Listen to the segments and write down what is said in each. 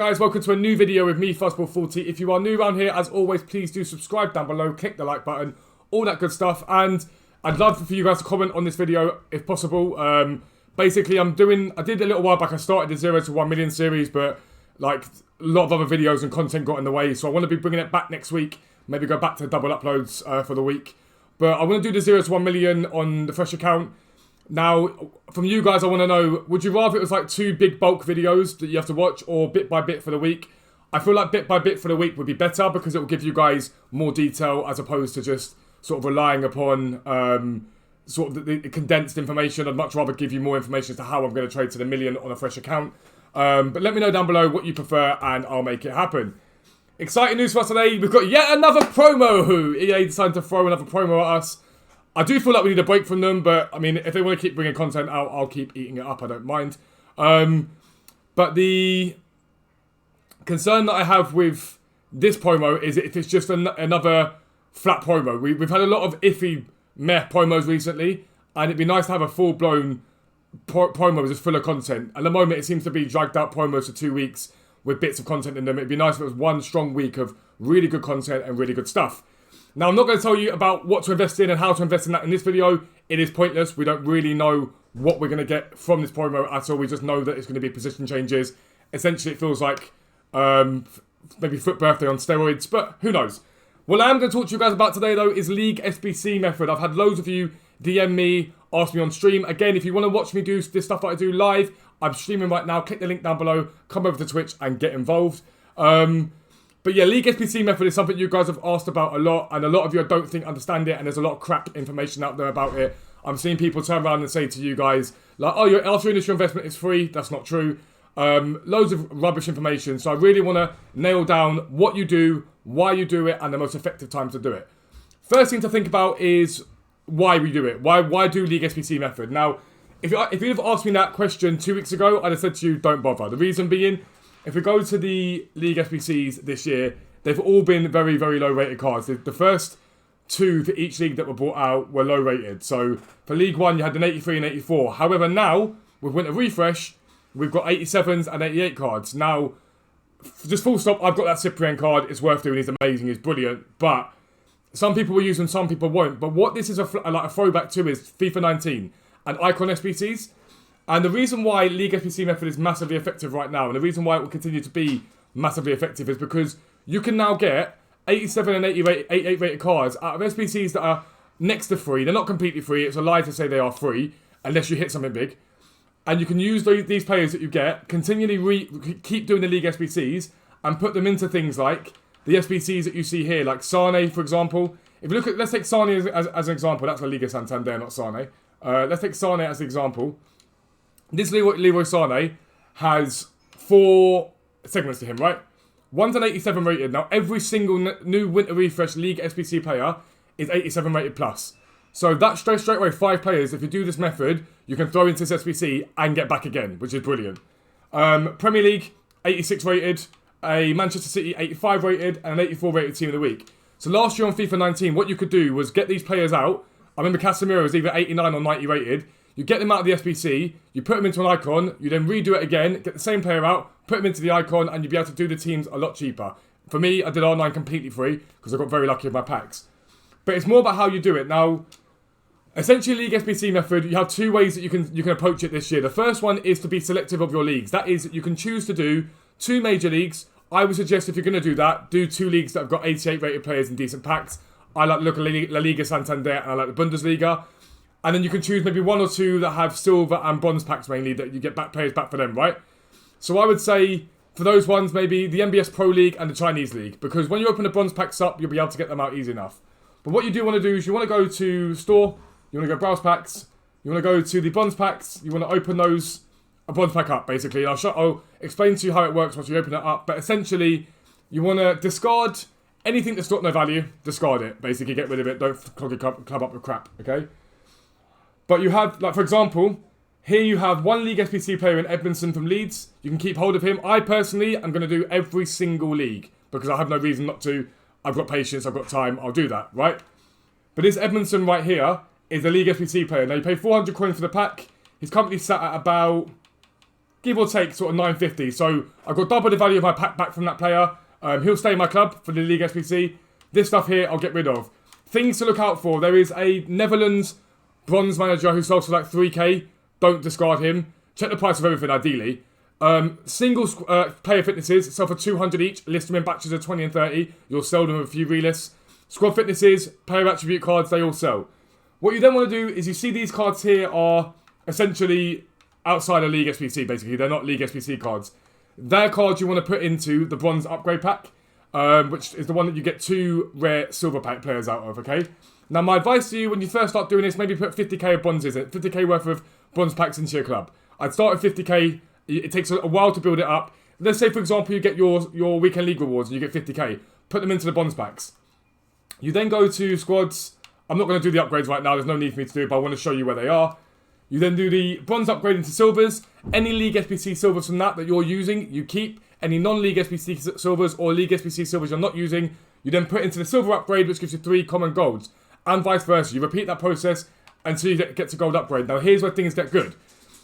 Guys, welcome to a new video with me, Fuzzball40. If you are new around here, as always, please do subscribe down below, click the like button, all that good stuff. And I'd love for you guys to comment on this video if possible. Basically, I did a little while back, I started the 0 to 1 million series, but like a lot of other videos and content got in the way. So I want to be bringing it back next week, maybe go back to double uploads for the week. But I want to do the 0 to 1 million on the fresh account. Now, from you guys, I want to know, would you rather it was like 2 big bulk videos that you have to watch or bit by bit for the week? I feel like bit by bit for the week would be better because it will give you guys more detail as opposed to just sort of relying upon sort of the condensed information. I'd much rather give you more information as to how I'm going to trade to the million on a fresh account. But let me know down below what you prefer and I'll make it happen. Exciting news for us today. We've got yet another promo. EA decided to throw another promo at us. I do feel like we need a break from them, but I mean, if they want to keep bringing content out, I'll keep eating it up. I don't mind. But the concern that I have with this promo is if it's just another flat promo. We've had a lot of iffy meh promos recently, and it'd be nice to have a full-blown promo just full of content. At the moment, it seems to be dragged out promos for 2 weeks with bits of content in them. It'd be nice if it was one strong week of really good content and really good stuff. Now, I'm not going to tell you about what to invest in and how to invest in that in this video. It is pointless. We don't really know what we're going to get from this promo at all. We just know that it's going to be position changes. Essentially, it feels like maybe FUT birthday on steroids, but who knows? What I am going to talk to you guys about today, though, is League SBC method. I've had loads of you DM me, ask me on stream. Again, if you want to watch me do this stuff that I do live, I'm streaming right now. Click the link down below. Come over to Twitch and get involved. But yeah, League SBC method is something you guys have asked about a lot, and a lot of you I don't think understand it, and there's a lot of crap information out there about it. I'm seeing people turn around and say to you guys, like, oh, after initial investment is free. That's not true. Loads of rubbish information. So I really want to nail down what you do, why you do it, and the most effective time to do it. First thing to think about is why we do it. Why do League SBC method? Now, if you'd have asked me that question 2 weeks ago, I'd have said to you, don't bother. The reason being, if we go to the League SBCs this year, they've all been very, very low rated cards. The first 2 for each league that were brought out were low rated. So for League 1, you had an 83 and 84. However, now, with Winter Refresh, we've got 87s and 88 cards. Now, just full stop, I've got that Cyprian card. It's worth doing. He's amazing. He's brilliant. But some people will use them, some people won't. But what this is like a throwback to is FIFA 19 and Icon SBCs. And the reason why League SBC method is massively effective right now, and the reason why it will continue to be massively effective, is because you can now get 87 and 88 rated cards out of SBCs that are next to free. They're not completely free. It's a lie to say they are free, unless you hit something big. And you can use these players that you get, continually keep doing the League SBCs, and put them into things like the SBCs that you see here, like Sane, for example. If you look at, let's take Sane as an example. That's La Liga Santander, not Sane. Let's take Sane as an example. This Leroy Sane has 4 segments to him, right? One's an 87 rated. Now, every single new Winter Refresh League SBC player is 87 rated plus. So that's straight away 5 players. If you do this method, you can throw into this SBC and get back again, which is brilliant. Premier League, 86 rated. A Manchester City, 85 rated. And an 84 rated team of the week. So last year on FIFA 19, what you could do was get these players out. I remember Casemiro was either 89 or 90 rated. You get them out of the SBC, you put them into an icon, you then redo it again, get the same player out, put them into the icon, and you'll be able to do the teams a lot cheaper. For me, I did R9 completely free, because I got very lucky with my packs. But it's more about how you do it. Now, essentially, League SBC method, you have 2 ways that you can approach it this year. The first one is to be selective of your leagues. That is, you can choose to do 2 major leagues. I would suggest if you're going to do that, do 2 leagues that have got 88 rated players in decent packs. I like to look at La Liga Santander, and I like the Bundesliga. And then you can choose maybe 1 or 2 that have silver and bronze packs mainly, that you get players back for them, right? So I would say, for those ones, maybe the MBS Pro League and the Chinese League. Because when you open the bronze packs up, you'll be able to get them out easy enough. But what you do want to do is you want to go to Store, you want to go Browse Packs, you want to go to the bronze packs, you want to open a bronze pack up, basically. I'll explain to you how it works once you open it up. But essentially, you want to discard anything that's got no value. Discard it, basically. Get rid of it. Don't clog your club up with crap, okay? But you have, like, for example, here you have 1 League SBC player in Edmondson from Leeds. You can keep hold of him. I personally am going to do every single league because I have no reason not to. I've got patience, I've got time, I'll do that, right? But this Edmondson right here is a League SBC player. Now, you pay 400 coins for the pack. He's currently sat at about give or take sort of 950. So I've got double the value of my pack back from that player. He'll stay in my club for the League SBC. This stuff here I'll get rid of. Things to look out for. There is a Netherlands bronze manager who sells for like 3k. Don't discard him. Check the price of everything ideally. Single player fitnesses sell for 200 each. List them in batches of 20 and 30. You'll sell them with a few relists. Squad fitnesses, player attribute cards, they all sell. What you then want to do is you see these cards here are essentially outside of League SBC basically. They're not League SBC cards. They're cards you want to put into the bronze upgrade pack, which is the one that you get 2 rare silver pack players out of, okay? Now my advice to you when you first start doing this, maybe put 50k of bronzes in, 50k worth of bronze packs into your club. I'd start with 50k. It takes a while to build it up. Let's say, for example, you get your weekend league rewards and you get 50k. Put them into the bronze packs. You then go to squads. I'm not going to do the upgrades right now. There's no need for me to do it, but I want to show you where they are. You then do the bronze upgrade into silvers. Any League SBC silvers from that you're using, you keep. Any non-League SBC silvers or League SBC silvers you're not using, you then put into the silver upgrade, which gives you 3 common golds. And vice versa. You repeat that process until you get to gold upgrade. Now, here's where things get good.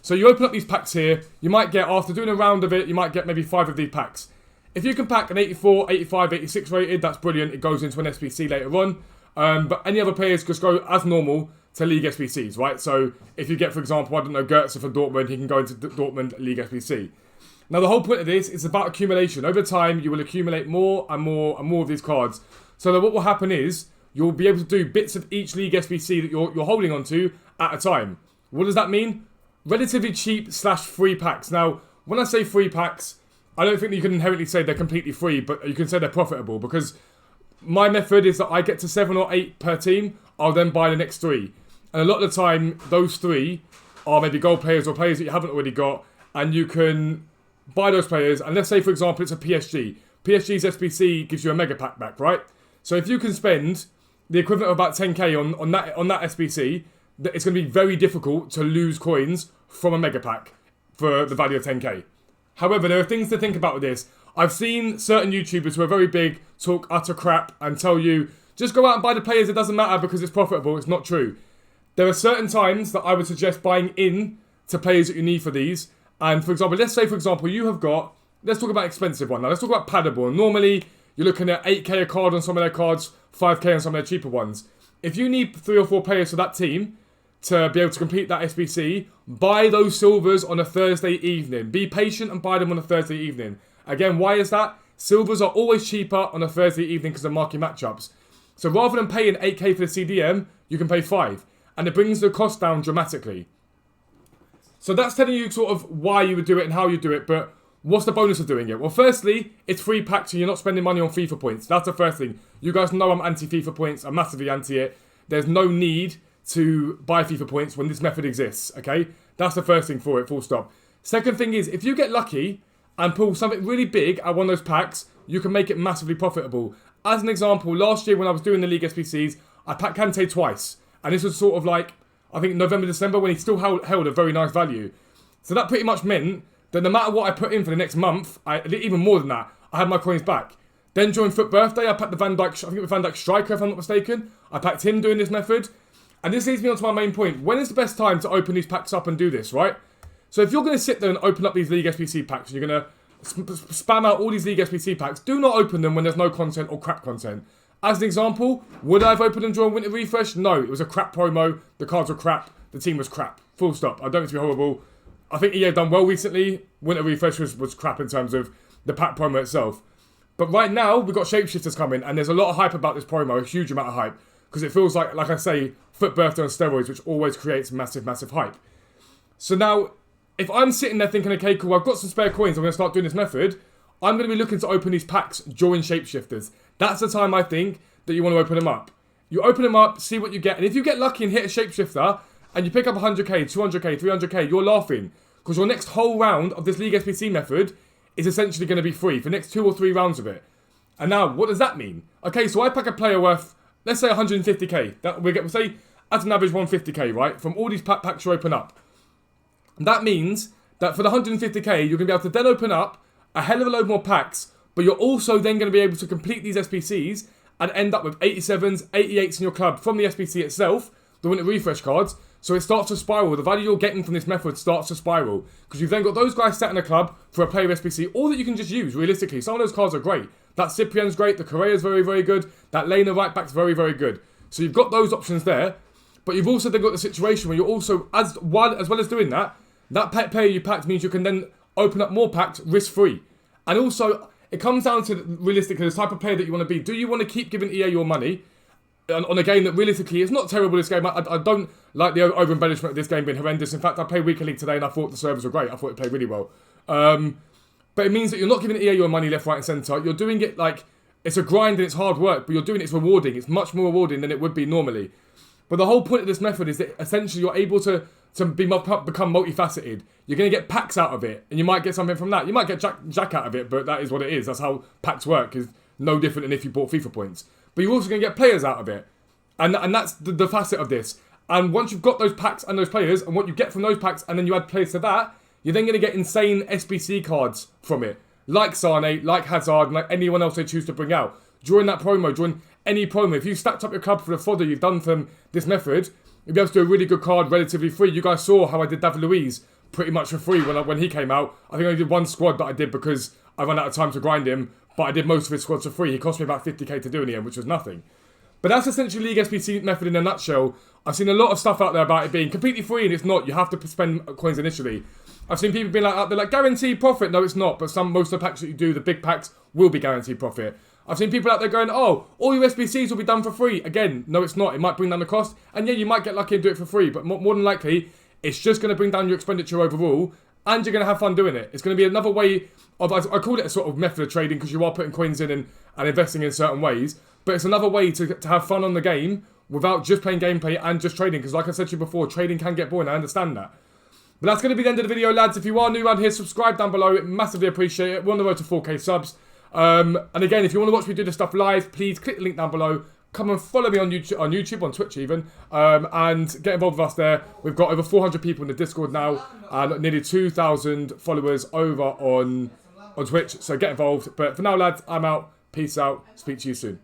So you open up these packs here. You might get, after doing a round of it, you might get maybe 5 of these packs. If you can pack an 84, 85, 86 rated, that's brilliant. It goes into an SBC later on. But any other players just go as normal to League SBCs, right? So if you get, for example, I don't know, Goetze for Dortmund, he can go into Dortmund League SBC. Now, the whole point of this is about accumulation. Over time, you will accumulate more and more and more of these cards. So that what will happen is you'll be able to do bits of each League SBC that you're holding onto at a time. What does that mean? Relatively cheap / free packs. Now, when I say free packs, I don't think that you can inherently say they're completely free, but you can say they're profitable because my method is that I get to 7 or 8 per team, I'll then buy the next 3. And a lot of the time, those 3 are maybe gold players or players that you haven't already got, and you can buy those players. And let's say, for example, it's a PSG. PSG's SBC gives you a mega pack back, right? So if you can spend the equivalent of about 10k on that SBC, it's going to be very difficult to lose coins from a mega pack for the value of 10k. However, there are things to think about with this. I've seen certain YouTubers who are very big talk utter crap and tell you, just go out and buy the players, it doesn't matter because it's profitable. It's not true. There are certain times that I would suggest buying in to players that you need for these. And for example, let's say, for example, you have got, let's talk about expensive one now. Let's talk about Paderborn. Normally, you're looking at 8k a card on some of their cards, 5k on some of their cheaper ones. If you need 3 or 4 players for that team to be able to complete that SBC, buy those silvers on a Thursday evening. Be patient and buy them on a Thursday evening. Again, why is that? Silvers are always cheaper on a Thursday evening because of marquee matchups. So rather than paying 8k for the CDM, you can pay 5. And it brings the cost down dramatically. So that's telling you sort of why you would do it and how you do it, but what's the bonus of doing it? Well, firstly, it's free packs, so you're not spending money on FIFA points. That's the first thing. You guys know I'm anti-FIFA points. I'm massively anti it. There's no need to buy FIFA points when this method exists, okay? That's the first thing for it, full stop. Second thing is, if you get lucky and pull something really big at one of those packs, you can make it massively profitable. As an example, last year when I was doing the League SBCs, I packed Kante twice. And this was sort of like, I think November, December, when he still held a very nice value. So that pretty much meant that no matter what I put in for the next month, even more than that, I had my coins back. Then during Foot Birthday, I packed the Van Dijk, I think it was Van Dijk Striker, if I'm not mistaken. I packed him doing this method. And this leads me on to my main point. When is the best time to open these packs up and do this, right? So if you're going to sit there and open up these League SBC packs, and you're going to spam out all these League SBC packs, do not open them when there's no content or crap content. As an example, would I have opened them during Winter Refresh? No, it was a crap promo. The cards were crap. The team was crap. Full stop. I don't mean to be horrible. I think EA have done well recently. Winter Refresh was crap in terms of the pack promo itself. But right now, we've got Shapeshifters coming, and there's a lot of hype about this promo, a huge amount of hype. Because it feels like I say, Foot Birthday on steroids, which always creates massive, massive hype. So now, if I'm sitting there thinking, okay, cool, I've got some spare coins, I'm going to start doing this method, I'm going to be looking to open these packs during Shapeshifters. That's the time I think that you want to open them up. You open them up, see what you get, and if you get lucky and hit a Shapeshifter, and you pick up 100k, 200k, 300k, you're laughing. Because your next whole round of this League SBC method is essentially going to be free for the next 2 or 3 rounds of it. And now, what does that mean? Okay, so I pack a player worth, let's say 150k. We'll say, at an average 150k, right? From all these packs you open up. That means that for the 150k, you're going to be able to then open up a hell of a load more packs, but you're also then going to be able to complete these SBCs and end up with 87s, 88s in your club from the SBC itself, the Winter Refresh cards. So it starts to spiral. The value you're getting from this method starts to spiral. Because you've then got those guys sat in a club for a player SBC, all that you can just use, realistically. Some of those cards are great. That Cyprian's great. The Correa's very, very good. That Lena right back's very, very good. So you've got those options there. But you've also then got the situation where you're also, as well as doing that, that player you packed means you can then open up more packs risk-free. And also, it comes down to, realistically, the type of player that you want to be. Do you want to keep giving EA your money on a game that, realistically, is not terrible, this game? I don't like the over-embellishment of this game being horrendous. In fact, I played Weekend League today and I thought the servers were great. I thought it played really well. But it means that you're not giving EA your money left, right and centre. You're doing it like, it's a grind and it's hard work, but you're doing it, it's rewarding. It's much more rewarding than it would be normally. But the whole point of this method is that essentially you're able to become multifaceted. You're going to get packs out of it, and you might get something from that. You might get Jack out of it, but that is what it is. That's how packs work. It's no different than if you bought FIFA points. But you're also going to get players out of it. And that's the facet of this. And once you've got those packs and those players, and what you get from those packs, and then you add players to that, you're then going to get insane SBC cards from it. Like Sane, like Hazard, and like anyone else they choose to bring out. During that promo, during any promo, if you stacked up your club for the fodder you've done from this method, you'll be able to do a really good card relatively free. You guys saw how I did David Luiz pretty much for free when he came out. I think I only did one squad that I did because I ran out of time to grind him, but I did most of his squads for free. He cost me about 50k to do in the end, which was nothing. But that's essentially League SBC method in a nutshell. I've seen a lot of stuff out there about it being completely free, and it's not. You have to spend coins initially. I've seen people being like, out there like, guaranteed profit. No, it's not. But most of the packs that you do, the big packs, will be guaranteed profit. I've seen people out there going, oh, all your SBCs will be done for free. Again, no, it's not. It might bring down the cost. And yeah, you might get lucky and do it for free. But more than likely, it's just going to bring down your expenditure overall. And you're going to have fun doing it. It's going to be another way of, I call it a sort of method of trading because you are putting coins in and investing in certain ways. But it's another way to have fun on the game without just playing gameplay and just trading. Because like I said to you before, trading can get boring. I understand that. But that's going to be the end of the video, lads. If you are new around here, subscribe down below. Massively appreciate it. We're on the road to 4K subs. And again, if you want to watch me do this stuff live, please click the link down below. Come and follow me on YouTube, on Twitch even, and get involved with us there. We've got over 400 people in the Discord now, and nearly 2,000 followers over on Twitch. So get involved. But for now, lads, I'm out. Peace out. Speak to you soon.